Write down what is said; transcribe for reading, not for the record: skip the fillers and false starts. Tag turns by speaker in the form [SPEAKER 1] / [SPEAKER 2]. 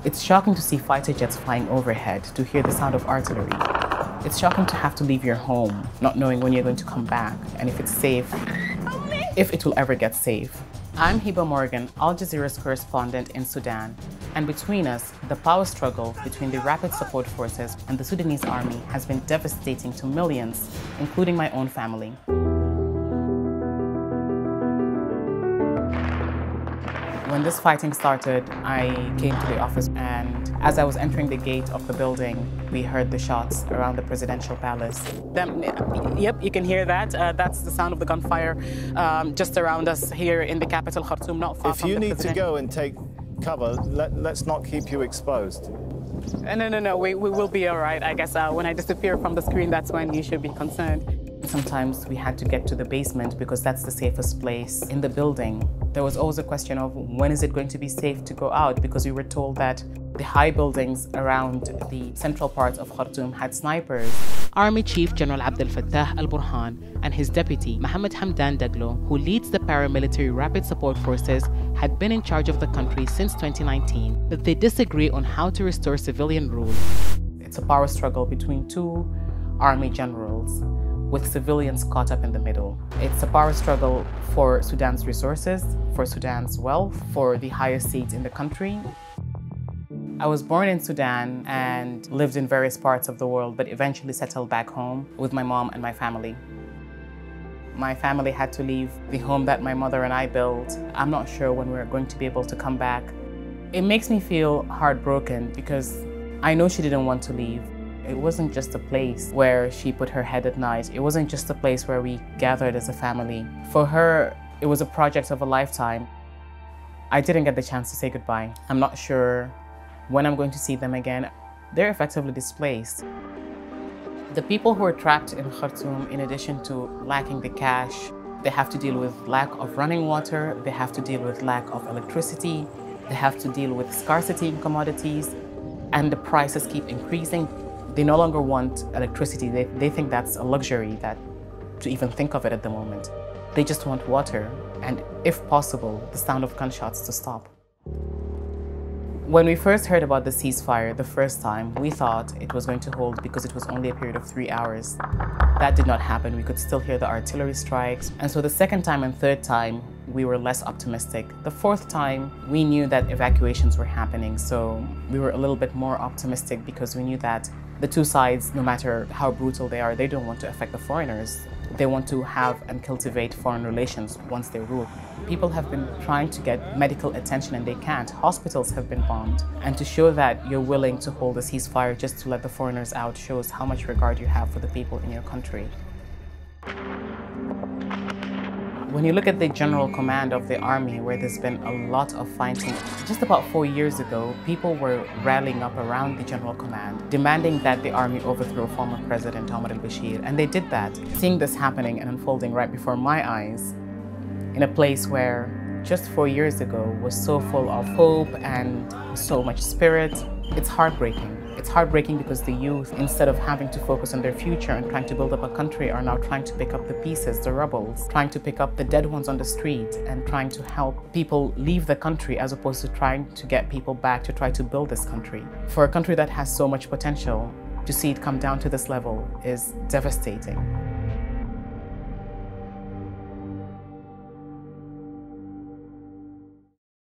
[SPEAKER 1] It's shocking to see fighter jets flying overhead, to hear the sound of artillery. It's shocking to have to leave your home, not knowing when you're going to come back and if it's safe, if it will ever get safe. I'm Hiba Morgan, Al Jazeera's correspondent in Sudan. And between us, the power struggle between the Rapid Support Forces and the Sudanese army has been devastating to millions, including my own family. When this fighting started, I came to the office, and as I was entering the gate of the building, we heard the shots around the presidential palace. Yep, you can hear that. That's the sound of the gunfire just around us here in the capital, Khartoum, not far from the president.
[SPEAKER 2] If you need to go and take cover, let's not keep you exposed.
[SPEAKER 1] No, we will be all right. I guess when I disappear from the screen, that's when you should be concerned. Sometimes we had to get to the basement because that's the safest place in the building. There was always a question of when is it going to be safe to go out, because we were told that the high buildings around the central parts of Khartoum had snipers. Army Chief General Abdel Fattah al-Burhan and his deputy Mohammed Hamdan Daglo, who leads the paramilitary Rapid Support Forces, had been in charge of the country since 2019. But they disagree on how to restore civilian rule. It's a power struggle between two army generals, with civilians caught up in the middle. It's a power struggle for Sudan's resources, for Sudan's wealth, for the highest seats in the country. I was born in Sudan and lived in various parts of the world, but eventually settled back home with my mom and my family. My family had to leave the home that my mother and I built. I'm not sure when we're going to be able to come back. It makes me feel heartbroken because I know she didn't want to leave. It wasn't just a place where she put her head at night. It wasn't just a place where we gathered as a family. For her, it was a project of a lifetime. I didn't get the chance to say goodbye. I'm not sure when I'm going to see them again. They're effectively displaced. The people who are trapped in Khartoum, in addition to lacking the cash, they have to deal with lack of running water, they have to deal with lack of electricity, they have to deal with scarcity in commodities, and the prices keep increasing. They no longer want electricity. They think that's a luxury, that to even think of it at the moment. They just want water and, if possible, the sound of gunshots to stop. When we first heard about the ceasefire the first time, we thought it was going to hold because it was only a period of 3 hours. That did not happen. We could still hear the artillery strikes. And so the second time and third time, we were less optimistic. The fourth time, we knew that evacuations were happening, so we were a little bit more optimistic because we knew that the two sides, no matter how brutal they are, they don't want to affect the foreigners. They want to have and cultivate foreign relations once they rule. People have been trying to get medical attention and they can't. Hospitals have been bombed. And to show that you're willing to hold a ceasefire just to let the foreigners out shows how much regard you have for the people in your country. When you look at the general command of the army, where there's been a lot of fighting, just about 4 years ago, people were rallying up around the general command, demanding that the army overthrow former President Omar al-Bashir, and they did that. Seeing this happening and unfolding right before my eyes, in a place where just 4 years ago was so full of hope and so much spirit, it's heartbreaking. It's heartbreaking because the youth, instead of having to focus on their future and trying to build up a country, are now trying to pick up the pieces, the rubbles, trying to pick up the dead ones on the street and trying to help people leave the country as opposed to trying to get people back to try to build this country. For a country that has so much potential, to see it come down to this level is devastating.